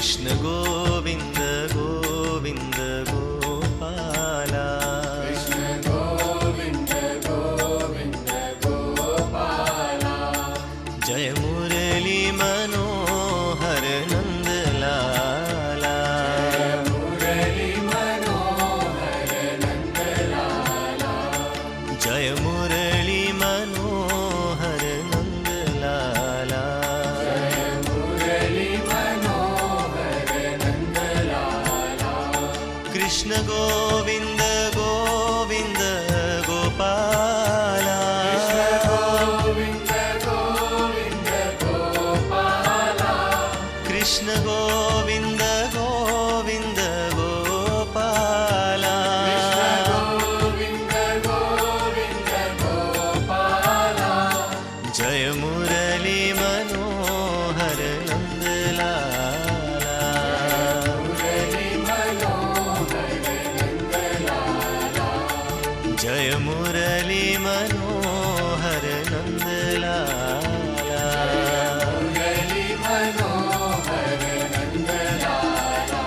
कृष्ण गोविंद गोविंद गोपाला कृष्ण गोविंद गोविंद गोपाला जय मुरली मनोहर नंद लाला मुरली मनोहर नंद लाला जय मुरली मनोहर नंद लाला जय मुरली मनोहर नंद लाला कृष्ण गोविंद गोविंद गोपाला गोविंद गोविंद गोपाला कृष्ण गोविंद गोविंद गोपाला गोविंद गोविंद गोपाला जय मुरली मनोहर नंद लाला मुरली मनोहर नंद लाला जय मुरली मनोहर नंद लाला मुरली मनोहर नंद लाला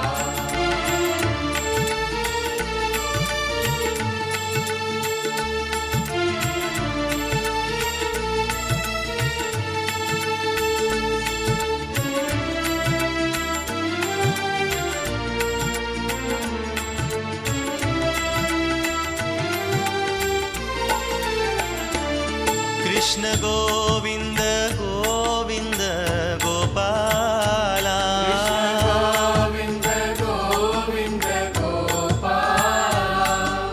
कृष्ण गोविंद गोविंद गोपाला गोविंद गोविंद गोपाला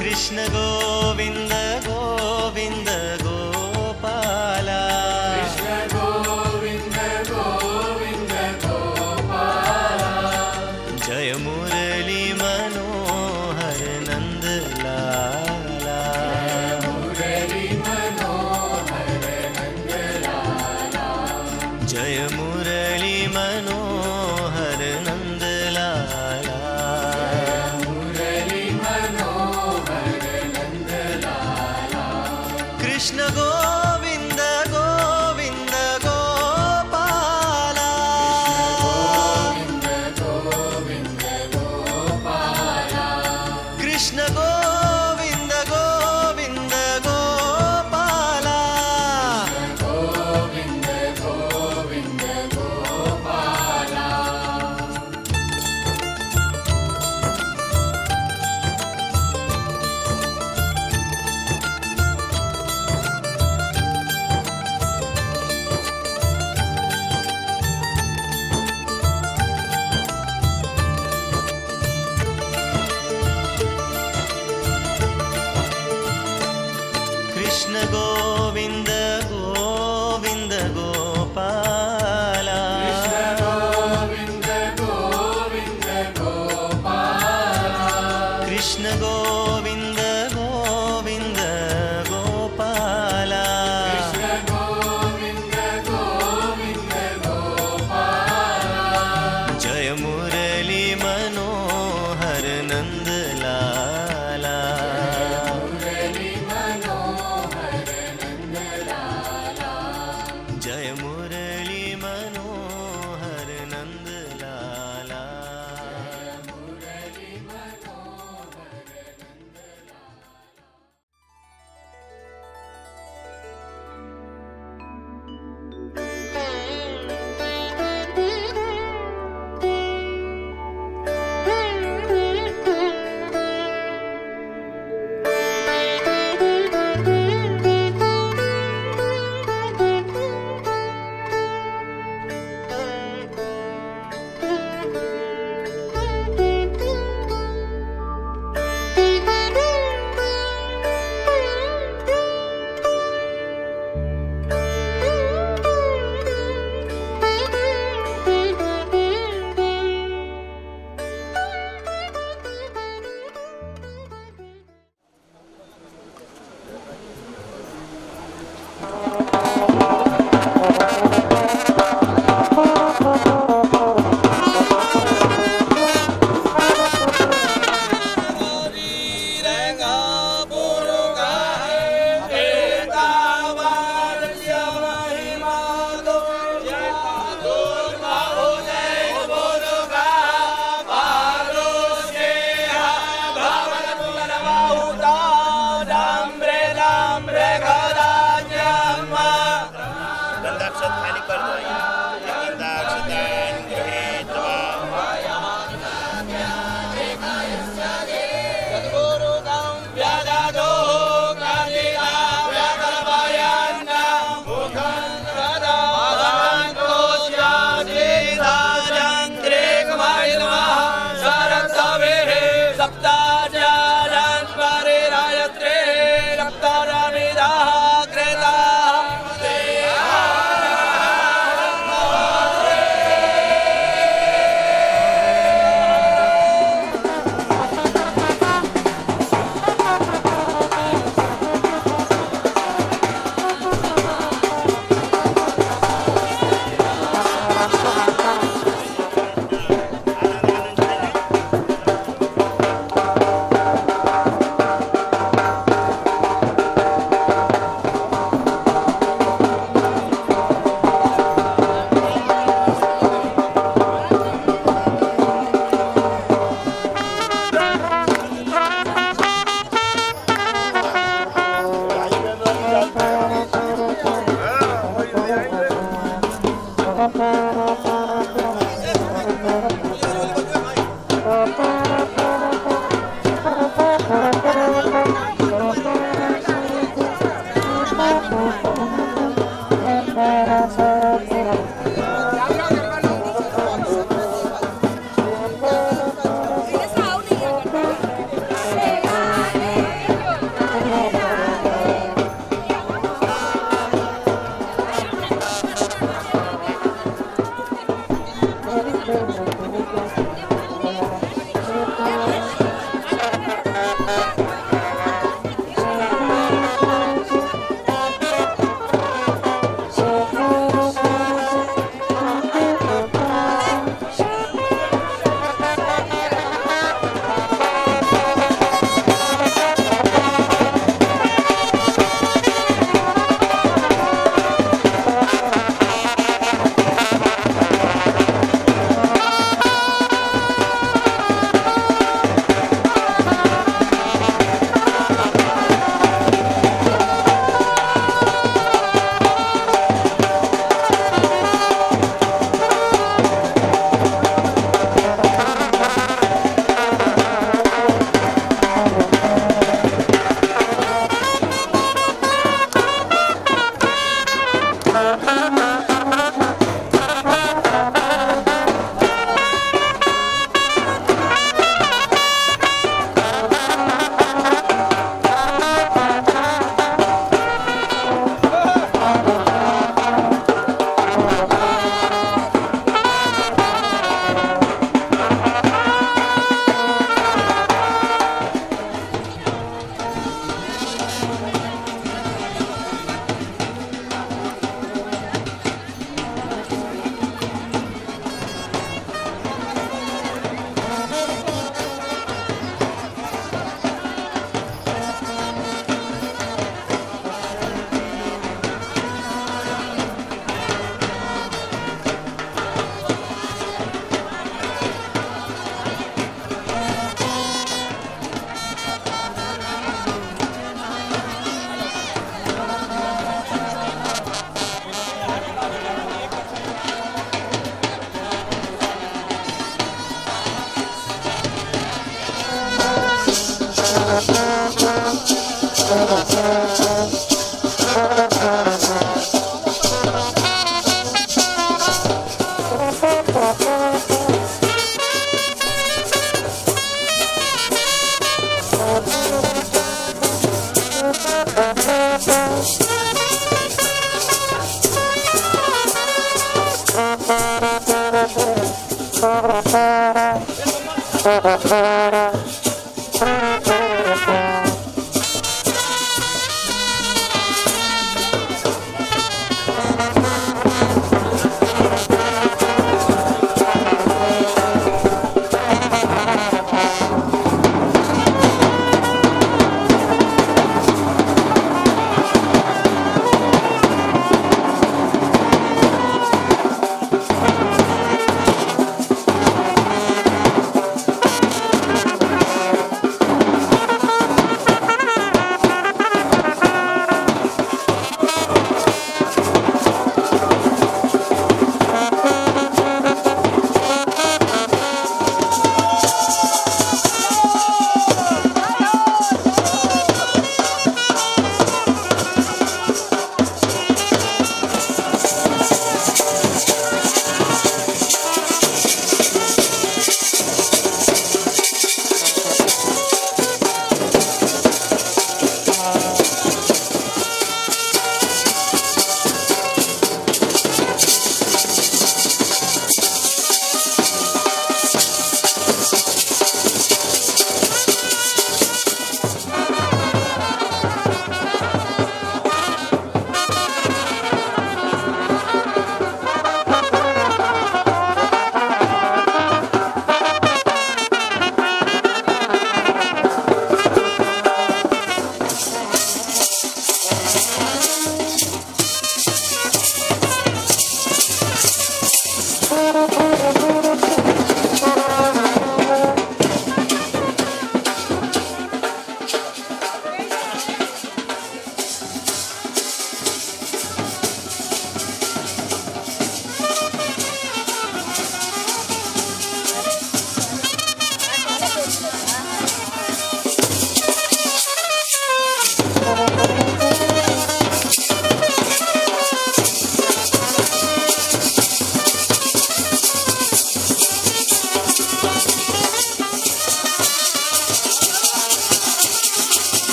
कृष्ण गोविंद गोविंद गोपाला कृष्ण गोविंद गोविंद गोपाला जय मुरली मनोहर नंद लाला मुरली मनोहर नंद लाला जय मुरली मनोहर नंद लाला मुरली मनोहर नंद लाला कृष्ण गोविंद गोविंद गोपाला गोविंद गोविंद गोपाला कृष्ण गोविंद गोविंद गोपाला गोविंद गोविंद गोपाला कृष्ण गोविंद गोविंद गोपाला गोविंद गोविंद गोपाला कृष्ण गोविंद गोविंद गोपाला कृष्ण गोविंद गोविंद गोपाला जय मुरली मनोहर नंद लाला मुरली मनोहर नंद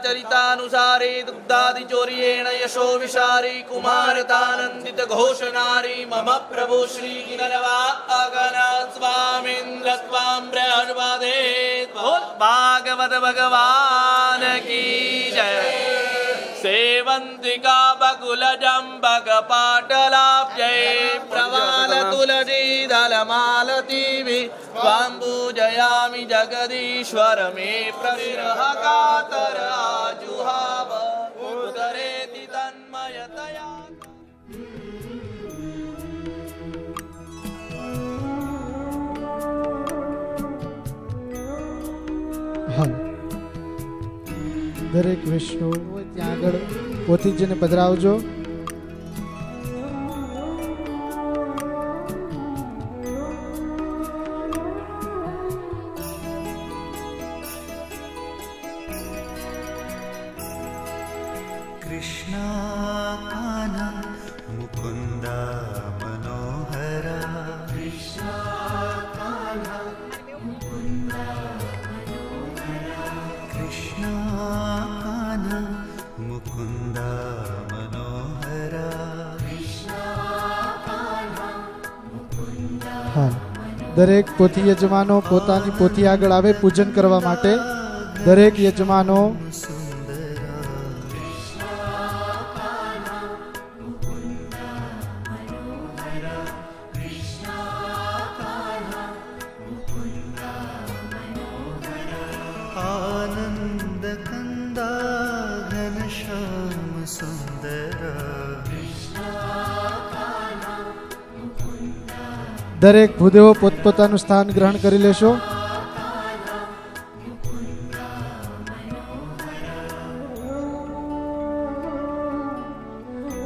चरितानुसारे दुग्धादि चोर्येण यशो विशारी कुमारतानंदित घोषणारी मम प्रभु श्री गिनरवागन स्वामीन्द्र स्वाम बृहस्पते भागवत भगवान की जय। सेवंतिका बकुल जंबक पाटलाब्जय प्रवाल तुलसी दलमालती पूजयामि जगदीश्वर मे प्रविरह कातर आजुहाव उदरेति तन्मयतया। દરેક વૈષ્ણવ ત્યાં આગળ પોથીજીને પધરાવજો. कृष्णा कान्हा मुकुन्दा मनोहरा कृष्णा कान्हा मुकुन्दा मनोहरा कृष्णा कान्हा मुकुन्दा मनोहरा कृष्णा कान्हा मुकुन्दा હા દરેક પોથી યજમાનો પોતાની પોથી આગળ આવે પૂજન કરવા માટે. દરેક યજમાનો आनंद कंदा घनश्याम सुंदरा દરેક ભૂદેવો પોતપોતાનું સ્થાન ગ્રહણ કરી લેશો.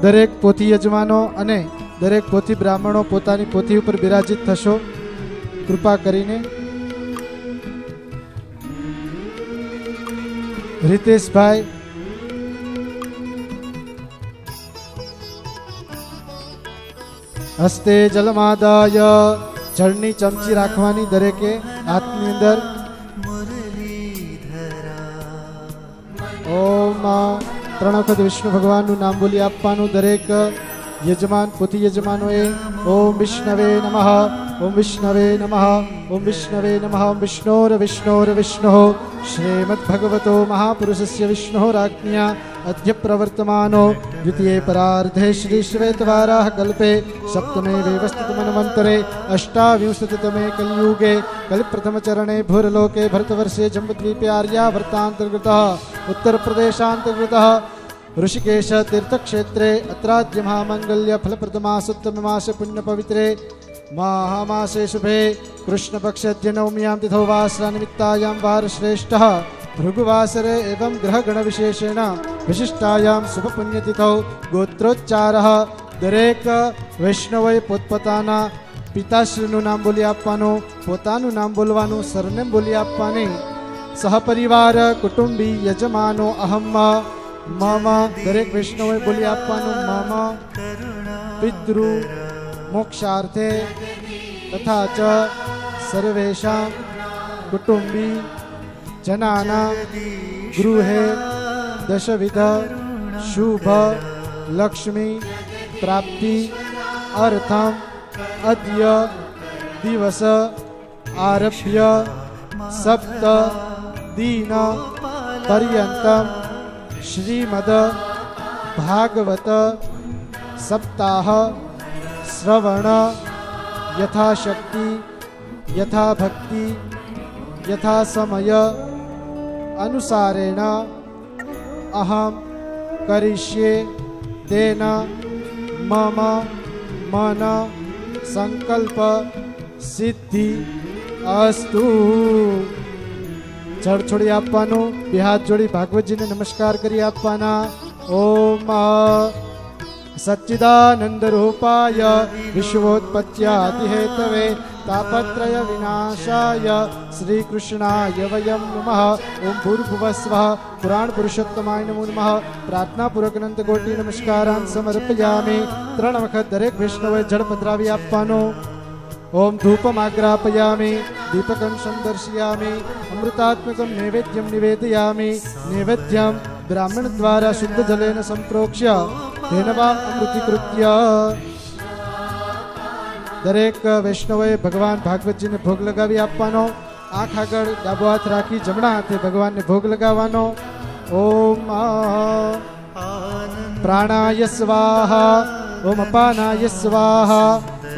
દરેક પોથી યજમાનો અને દરેક પોથી બ્રાહ્મણો પોતાની પોથી ઉપર બિરાજિત થશો કૃપા કરીને. રીતેશભાઈ હસ્તે જલમાદાય જળની ચમચી રાખવાની દરેકે હાથની અંદર. ઓમ 3 વખત વિષ્ણુ ભગવાનનું નામ બોલી આપવાનું દરેક યજમાન પોથી યજમાનોએ. ઓમ વિષ્ણવે નમઃ, ઓમ વિષ્ણવે નમઃ, ઓમ વિષ્ણવે નમઃ, ઓમ વિષ્ણોર વિષ્ણોર વિષ્ણો શ્રીમદ ભગવતો મહાપુરુષસ્ય વિષ્ણોરાજ્ઞા અદ્ય પ્રવર્તમાનો દ્વિતીય પરાર્ધે શ્રી શ્વેતવારાહ કલ્પે સપ્તમે વ્યવસ્થિતમન્વંતરે અષ્ટાવિંશતિતમે કલિયુગે કલિપ્રથમચરણે ભૂરલોકે ભરતવર્ષે જંબદ્વીપે આર્યાવર્તાંતર્ગતઃ ઉત્તરપ્રદેશાંતર્ગતઃ ઋષિકેશ તીર્થક્ષેત્રે અત્રાદ્ય મહામંગલ્ય ફલપ્રદમાસોત્તમમાસે પુણ્યપવિત્રે महामासे शुभे कृष्णपक्षद्य नवम्यां तिथौ वासरा निमित्तायां वारश्रेष्ठः भृगुवासरे एवं ग्रहगणविशेषेण विशिष्टायां शुभपुण्यतिथौ गोत्रोच्चारः. દરેક વૈષ્ણવોએ પોતપોતાના પિતાશ્રીનું નામ બોલી આપવાનું, પોતાનું નામ બોલવાનું, સરનેમ બોલી આપવાની. સહપરિવાર કુટુંબી યજમાનો અહમ મમ દરેક વૈષ્ણવોએ બોલી આપવાનું. મમ પિતૃ મોક્ષાર્થે તથા ચ સર્વેષાં કુટુંબી જનાના ગૃહે દશવિધ શુભ લક્ષ્મી પ્રાપ્તિ અર્થમ અદ્ય દિવસ આરભ્ય સપ્ત દિન પર્યંતમ શ્રીમદ ભાગવત સપ્તાહ શ્રવણ યથાશક્તિ યથા ભક્તિ યથા સમય અનુસારેણ અહમ કરિષ્યે તેન મમ મન સંકલ્પ સિદ્ધિ અસ્તુ. જળ છોડી આપવાનું, બે હાથ જોડી ભાગવતજીને નમસ્કાર કરી આપવાના. ઓમ સચ્ચિદાનંદ રૂપાય વિશ્વોત્પત્યાદિ હેતવે તાપત્રય વિનાશાય શ્રી કૃષ્ણાય વયમ નમઃ. ઓમ ભૂર્ભુવસ્વઃ પુરાણ પુરુષોત્તમાય નમો નમઃ. પ્રાર્થનાપૂર્વક અનંત કોટી નમસ્કારાન સમર્પયામિ. 3 વખત દરેક વૈષ્ણવે જળ પધરાવી આપવાનું. ઓમ ધૂપમ આગ્રાપયામિ, દીપકમ સંદર્શયામિ, અમૃતાત્મકમ નૈવેદ્યમ નિવેદયામિ. નૈવેદ્યમ બ્રાહ્મણ દ્વારા શુદ્ધ જલેન સંપ્રોક્ષ્ય તેનવા અમૃતીકૃત્ય. દરેક વૈષ્ણવોએ ભગવાન ભાગવતજીને ભોગ લગાવી આપવાનો. આંખ આગળ ડાબો હાથ રાખી જમણા હાથે ભગવાનને ભોગ લગાવવાનો. ઓમ પ્રાણાય સ્વાહા, ઓમ અપાનાય સ્વાહા,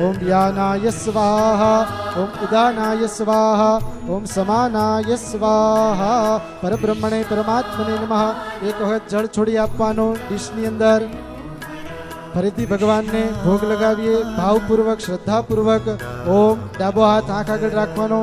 ઓમ વ્યાનાય સ્વાહા, ઓમ ઉદાનાય સ્વાહા, ઓમ સમાનાય સ્વાહા. પરબ્રહ્મણે પરમાત્મને નમઃ. એક વખત જળ છોડી આપવાનો ડીશની અંદર. ફરીથી ભગવાનને ભોગ લગાવીએ ભાવપૂર્વક શ્રદ્ધાપૂર્વક. ઓમ ડાબો હાથ આંખ આગળ રાખવાનો.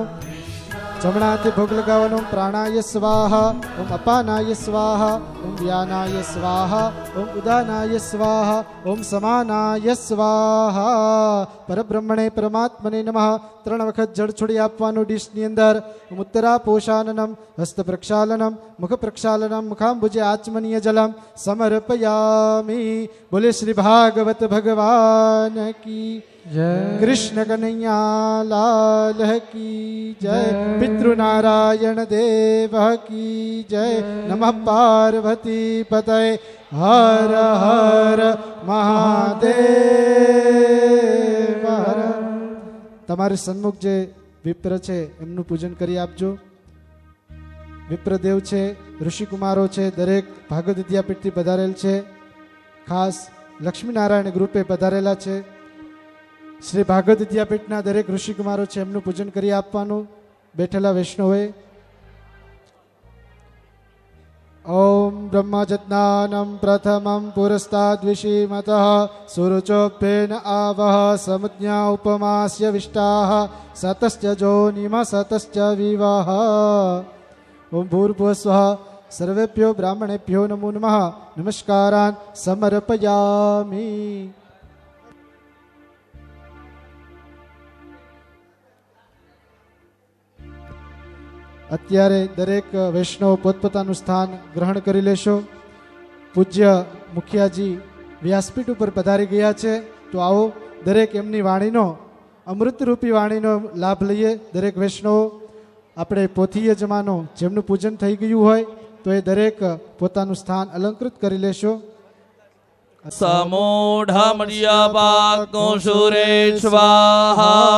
જમણા હાથે ભોગ લગાવવાનો. ઓમ પ્રાણાય સ્વાહા, ઓમ અપાનાય સ્વાહા, ઓમ વ્યાનાય સ્વાહા, ઓમ ઉદાનાય સ્વાહા, ઓમ સમાનાય સ્વાહા. પરબ્રહ્મણે પરમાત્મને નમઃ. 3 વખત જળ છોડી આપવાનું ડીશની અંદર. ઓમ ઉત્તરા પોષાનનમ, હસ્ત પ્રક્ષાલનમ, મુખ પ્રક્ષાલનમ, મુખાંબુજે આચમનીય જલમ સમર્પયામિ. બોલે શ્રી ભાગવત ભગવાન કી જય. કૃષ્ણ કનૈયા લાલ કી જય. પિતૃનારાયણ દેવ કી જય. નમઃ પાર્વતી પતય. હર હર મહાદેવ હર. તમારી સન્મુખ જે વિપ્ર છે એમનું પૂજન કરી આપજો. વિપ્રદેવ છે, ઋષિકુમારો છે, દરેક ભાગવત વિદ્યાપીઠથી પધારેલ છે. ખાસ લક્ષ્મીનારાયણ ગ્રુપે પધારેલા છે. શ્રી ભાગવત વિદ્યાપીઠના દરેક ઋષિકુમારો છે એમનું પૂજન કરી આપવાનું બેઠેલા વૈષ્ણવે. ઓમ બ્રહ્મજજ્ઞાનમ પ્રથમમ પુરસ્તાદ વિષીમતઃ સુરુચોપ્યેન આવહ સમજ્ઞા ઉપમાસ્ય વિષ્ટાઃ સતશ્ચ જોનિમ સતશ્ચ વિવાહ. ઓમ ભૂર્ભુવસ્વઃ સર્વેભ્યો બ્રાહ્મણેભ્યો નમો નમઃ. નમસ્કારાન સમર્પયામિ. અત્યારે દરેક વૈષ્ણવ પોતપોતાનું સ્થાન ગ્રહણ કરી લેશો. પૂજ્ય મુખિયાજી વ્યાસપીઠ ઉપર પધારી ગયા છે, તો આવો દરેક એમની વાણીનો, અમૃતરૂપી વાણીનો લાભ લઈએ. દરેક વૈષ્ણવો આપણે પોથી યજમાનો જેમનું પૂજન થઈ ગયું હોય તો એ દરેક પોતાનું સ્થાન અલંકૃત કરી લેશો. સમૂઢમર્યાપાગ્નો સુરે સ્વાહા.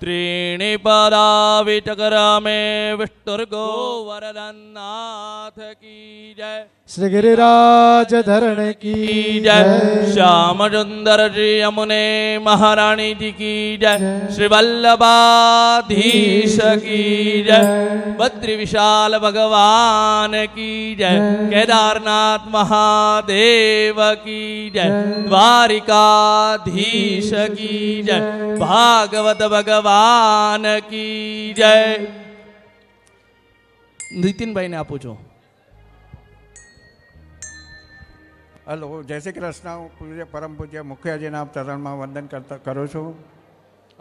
ત્રીણિ પદા વિટકરમે વિષ્ણુર્ગો વરદન્નાથ કી જય. શ્રી ગિરિરાજ ધરણ કી જય. જય. શ્યામ સુંદર શ્રી યમુને મહારાણી જી કી જય. શ્રી વલ્લભાધીશ કી જય. બદ્રી વિશાલ ભગવાન કી જય. કેદારનાથ મહાદેવ કી જય. દ્વારિકાધીશ કી જય. ભાગવત ભગવાન કી જય. નીતિનભાઈને આપું છું. હલો, જય શ્રી કૃષ્ણ. હું પરમ પૂજ્ય મુખિયાજીના ચરણમાં વંદન કરું છું.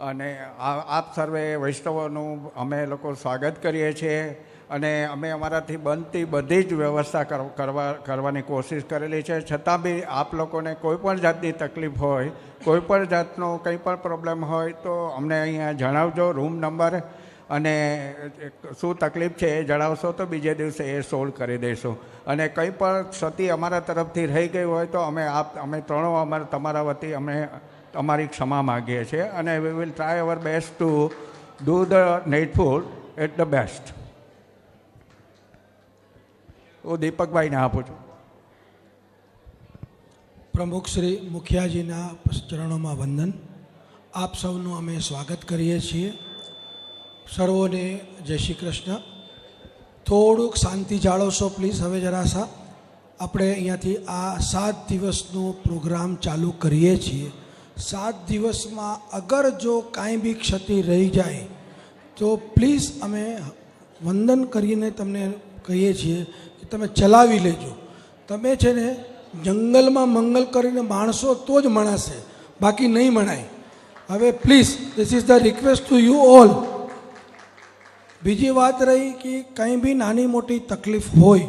અને આપ સર્વે વૈષ્ણવોનું અમે લોકો સ્વાગત કરીએ છીએ. અને અમે અમારાથી બનતી બધી જ વ્યવસ્થા કરવાની કોશિશ કરેલી છે. છતાં બી આપ લોકોને કોઈ પણ જાતની તકલીફ હોય, કોઈ પણ જાતનો કંઈ પણ પ્રોબ્લેમ હોય તો અમને અહીંયા જણાવજો. રૂમ નંબર અને શું તકલીફ છે એ જણાવશો તો બીજે દિવસે એ સોલ્વ કરી દઈશું. અને કંઈ પણ ક્ષતિ અમારા તરફથી રહી ગઈ હોય તો અમે ત્રણો તમારા વતી અમે અમારી ક્ષમા માગીએ છીએ. અને we will try our best to do the needful at the best. હું દીપકભાઈને આપું છું. પ્રમુખ શ્રી મુખિયાજીના ચરણોમાં વંદન. આપ સૌનું અમે સ્વાગત કરીએ છીએ. સર્વોને જય શ્રી કૃષ્ણ. થોડુંક શાંતિ જાળવશો પ્લીઝ. હવે જરાસા આપણે અહીંયાથી આ 7 દિવસનો પ્રોગ્રામ ચાલુ કરીએ છીએ. 7 દિવસમાં અગર જો કાંઈ બી ક્ષતિ રહી જાય તો પ્લીઝ અમે વંદન કરીને તમને કહીએ છીએ કે તમે ચલાવી લેજો. તમે છે ને જંગલમાં મંગલ કરીને માણસો તો જ મણાશે, બાકી નહીં મણાય. હવે please this is the request to you all. બીજી વાત રહી કે કંઈ બી નાની મોટી તકલીફ હોય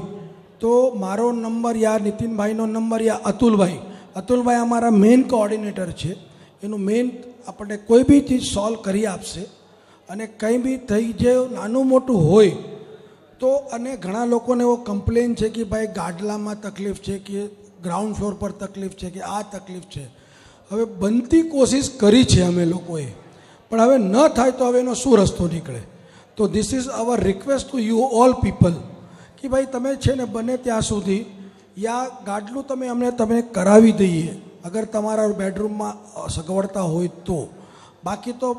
તો મારો નંબર યા નીતિનભાઈનો નંબર યા અતુલભાઈ અમારા મેઇન કોઓર્ડિનેટર છે. એનું મેઇન આપણને કોઈ બી ચીજ સોલ્વ કરી આપશે. અને કંઈ બી થઈ જાય નાનું મોટું હોય તો, અને ઘણા લોકોને એવો કમ્પ્લેન છે કે ભાઈ ગાડલામાં તકલીફ છે, કે ગ્રાઉન્ડ ફ્લોર પર તકલીફ છે, કે આ તકલીફ છે. હવે બનતી કોશિશ કરી છે અમે લોકોએ, પણ હવે ન થાય તો હવે એનો શું રસ્તો નીકળે. તો this is our request to you all people કે ભાઈ તમે છે ને બને ત્યાં સુધી યા ગાડલું તમે કરાવી દઈએ અગર તમારા બેડરૂમમાં સગવડતા હોય તો. બાકી તો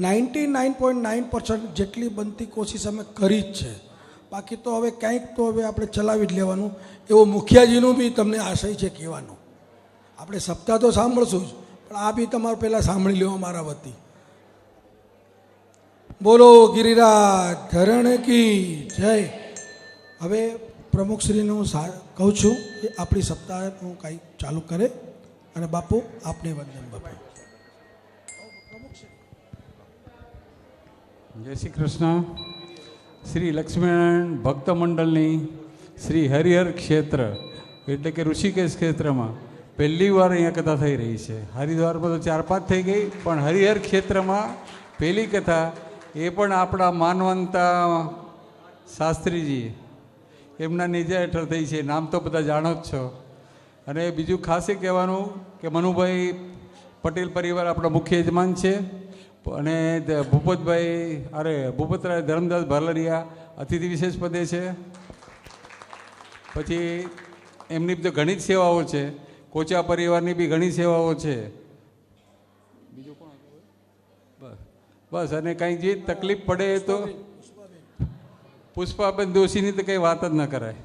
99.9% જેટલી બનતી કોશિશ અમે કરી જ છે. બાકી તો હવે કંઈક તો હવે આપણે ચલાવી જ લેવાનું. એવો મુખિયાજીનું બી તમને આશય છે કહેવાનું. આપણે સપ્તાહ તો સાંભળશું જ, પણ આ બી તમારે પહેલાં સાંભળી લેવા મારા વતી. બોલો ગિરિરાજ ધરણ કી જય. હવે પ્રમુખશ્રીને હું કહું છું કે આપણી સપ્તાહનું કાંઈ ચાલુ કરે અને બાપુ આપને વંદન બાપુ. જય શ્રી કૃષ્ણ. શ્રી લક્ષ્મીનારાયણ ભક્ત મંડળની શ્રી હરિહર ક્ષેત્ર એટલે કે ઋષિકેશ ક્ષેત્રમાં પહેલી વાર અહીંયા કથા થઈ રહી છે. હરિદ્વારમાં તો 4-5 થઈ ગઈ, પણ હરિહર ક્ષેત્રમાં પહેલી કથા, એ પણ આપણા માનવંતા શાસ્ત્રીજી એમના નીચે હેઠળ થઈ છે. નામ તો બધા જાણો જ છો. અને બીજું ખાસ એ કહેવાનું કે મનુભાઈ પટેલ પરિવાર આપણા મુખ્ય યજમાન છે, અને ભૂપતરાય ધર્મદાસ ભાલરિયા અતિથિ વિશેષ પદે છે. પછી એમની તો ઘણી જ સેવાઓ છે. કોચા પરિવારની બી ઘણી સેવાઓ છે. બીજું કોણ? બસ. અને કંઈ જે તકલીફ પડે તો પુષ્પાબેન દોશીની તો કંઈ વાત જ ન કરાય.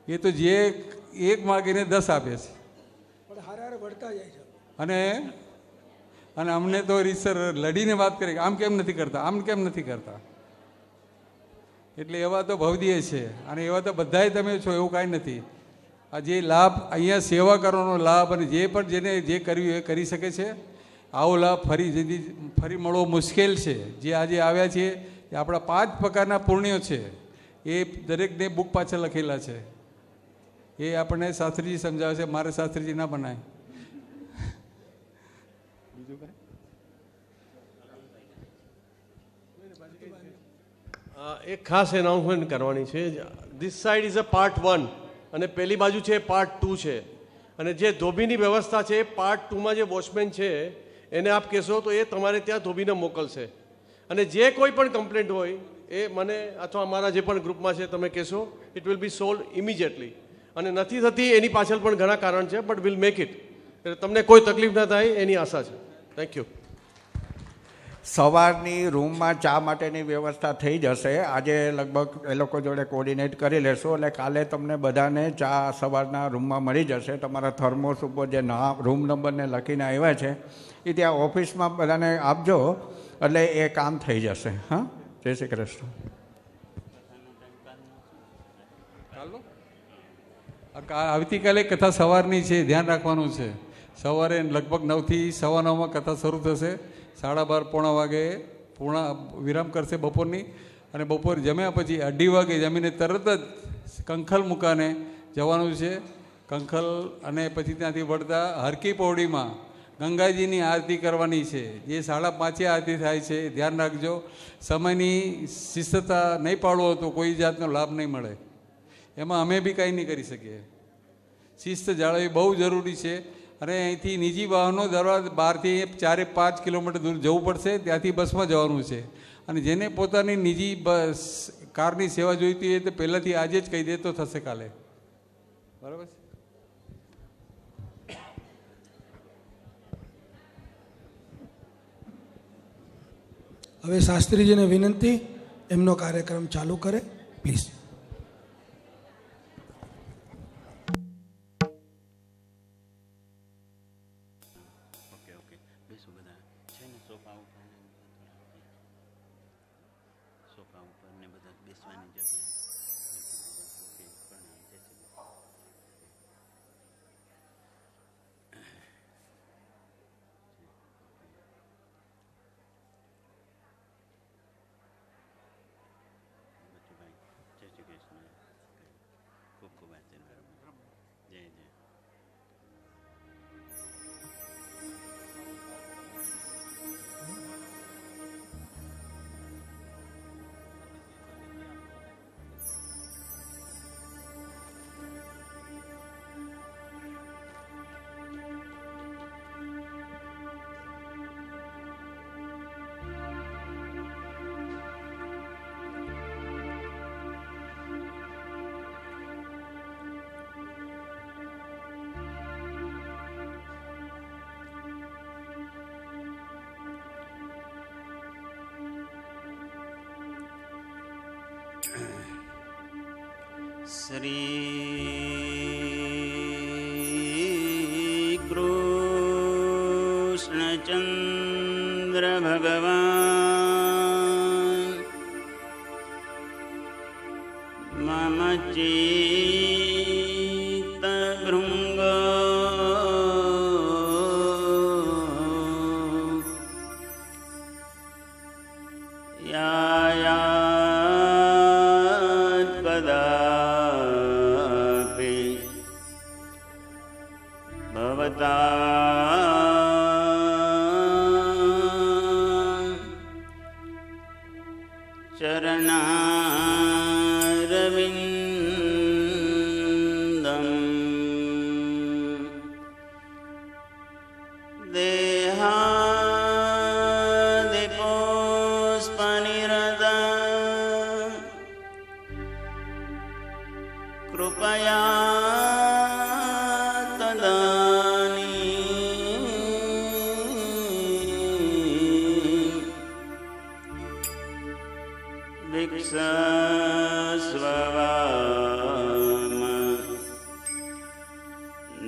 એ તો જે એક માગીને 10 આપે છે. અને અમને તો રીસર લડીને વાત કરી, આમ કેમ નથી કરતા, આમ કેમ નથી કરતા. એટલે એવા તો ભવદીય છે, અને એવા તો બધાય તમે છો, એવું કાંઈ નથી. આ જે લાભ અહીંયા સેવા કરવાનો લાભ, અને જે પણ જેને જે કર્યું એ કરી શકે છે. આવો લાભ ફરી મળવો મુશ્કેલ છે. જે આજે આવ્યા છીએ એ આપણા 5 પ્રકારના પુણ્યો છે. એ દરેકને બુક પાછળ લખેલા છે. એ આપણને શાસ્ત્રીજી સમજાવે છે, મારે શાસ્ત્રીજી ના બનાય. એક ખાસ એનાઉન્સમેન્ટ કરવાની છે. This side is a part 1 અને પેલી બાજુ છે પાર્ટ 2 છે. અને જે ધોબીની વ્યવસ્થા છે પાર્ટ 2માં જે વોચમેન છે એને આપ કહેશો તો એ તમારે ત્યાં ધોબીને મોકલશે. અને જે કોઈ પણ કમ્પ્લેન્ટ હોય એ મને અથવા અમારા જે પણ ગ્રુપમાં છે તમે કહેશો, it will be solve immediately. અને નથી થતી એની પાછળ પણ ઘણા કારણ છે, બટ વિલ મેક ઇટ. એટલે તમને કોઈ તકલીફ ના થાય એની આશા છે. Thank you. સવારની રૂમમાં ચા માટેની વ્યવસ્થા થઈ જશે. આજે લગભગ એ લોકો જોડે કોર્ડિનેટ કરી લેશો, એટલે કાલે તમને બધાને ચા સવારના રૂમમાં મળી જશે. તમારા થર્મોસ ઉપર જે રૂમ નંબરને લખીને આવ્યા છે એ ત્યાં ઓફિસમાં બધાને આપજો, એટલે એ કામ થઈ જશે. હા, જય શ્રી કૃષ્ણ. આવતીકાલે કથા સવારની છે, ધ્યાન રાખવાનું છે. સવારે લગભગ 9 થી 9:15 કથા શરૂ થશે. 12:30 પોણા વાગે પૂર્ણ વિરામ કરશે બપોરની. અને બપોર જમ્યા પછી 2:30 વાગે જમીને તરત જ કંખલ મુકાને જવાનું છે. કંખલ અને પછી ત્યાંથી વળતા હરકી પૌડીમાં ગંગાજીની આરતી કરવાની છે. જે 5:30 આરતી થાય છે, ધ્યાન રાખજો. સમયની શિસ્તતા નહીં પાળવો તો કોઈ જાતનો લાભ નહીં મળે. એમાં અમે બી કાંઈ નહીં કરી શકીએ. શિસ્ત જાળવવી બહુ જરૂરી છે. અને અહીંથી નિજી વાહનો દરવાજ 12 થી 4-5 કિલોમીટર દૂર જવું પડશે. ત્યાંથી બસમાં જવાનું છે. અને જેને પોતાની નિજી બસ કારની સેવા જોઈતી હોય તો પહેલાંથી આજે જ કહી દે તો થશે કાલે. બરાબર છે. હવે શાસ્ત્રીજીને વિનંતી એમનો કાર્યક્રમ ચાલુ કરે પ્લીઝ. શ્રી કૃષ્ણચંદ્ર ભગવાન मम चित्तभृङ्ग कदापि भवता चरणारविन्दं देहादिपुष्पनिरता कृपया स्ववाम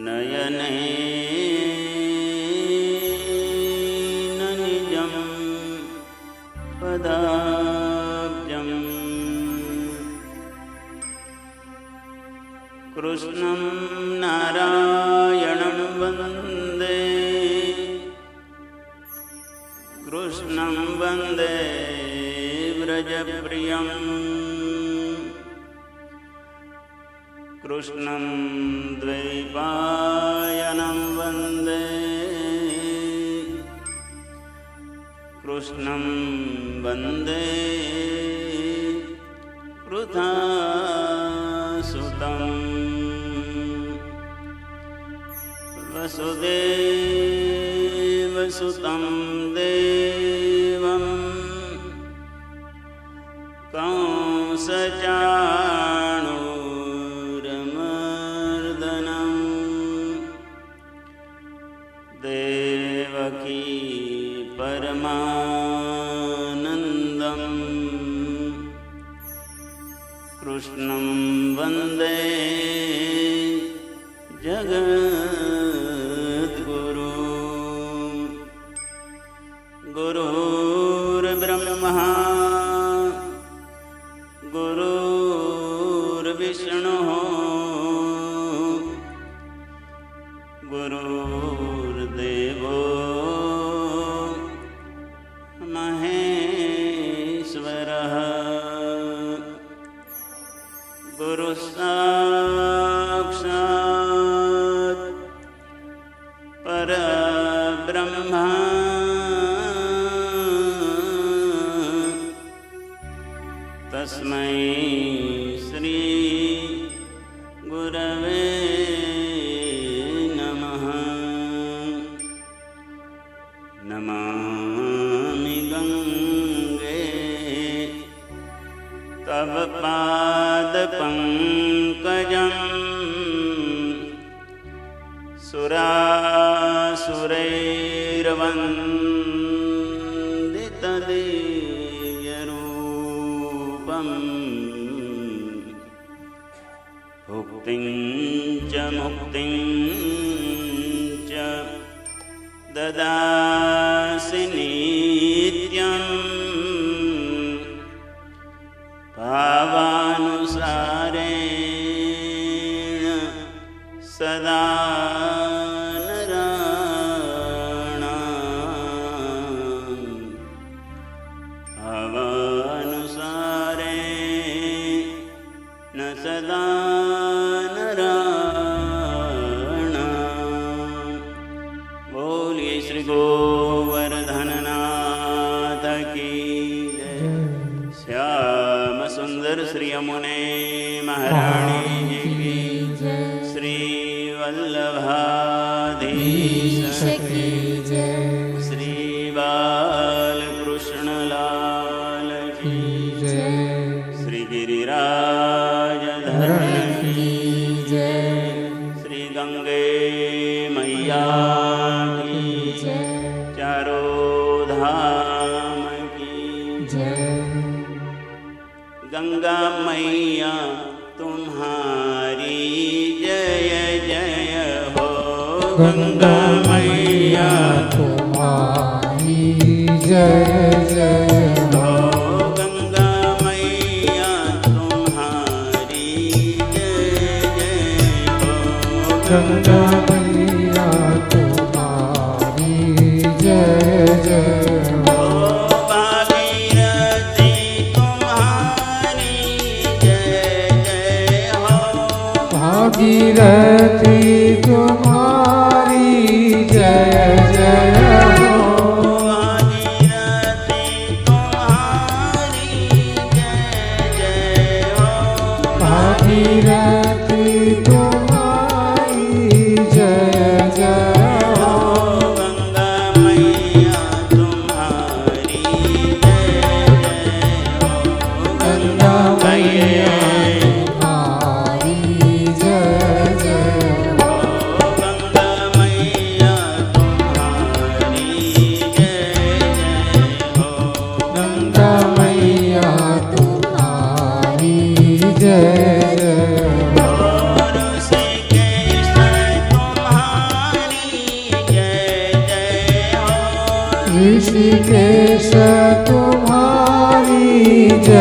नयने निजं पदाब्जं कृष्णं नारायणं वन्दे कृष्णं वन्दे व्रजप्रियं कृष्णं द्वैपायनं वन्दे कृष्णं वन्दे वृथासुतं वसुदेवसुतं देवं कंसचाणूरमर्दनं देवकी परमानन्दं कृष्णं वन्दे जगद्गुरु गुरुर्ब्रह्मा गुरुर्विष्णुः गुरुर्देवो महेश्वरः गुरुसाक्षात् परब्रह्म तस्मै श्री गुरवे नमः। नमामि गंगे तव पादपङ्कजं सुरासुरैर्वन्दितदिव्यरूपम् भुक्तिं च मुक्तिं च ददासि नित्यम् भावानुसारेण सदा नराणाम् भावानुसारेण सदा नराणाम्। बोलिए श्री गोवर्धननाथ की जय। श्याम सुंदर श्री यमुने महारानी जी की जय। श्री वल्लभाधीश की जय। श्री बालकृष्ण लाल की जय। श्री गिरिराज धरण की जय। श्री गंगे मैया की जय। चारों धाम की जय। गंगा मैया तुम्हारी जय जय हो। गंगा मैया तुम्हारी जय जय हो। गंगा मैया तुम्हारी गंगा मैया तुम्हारी जय जय हो। भागीरथी तुम्हारी जय जय हो। भागीरथी तुम्हारी जय जय हो। भागीरथी तुम्हारी जय जय हो। भागीरथी तुम्हारी जय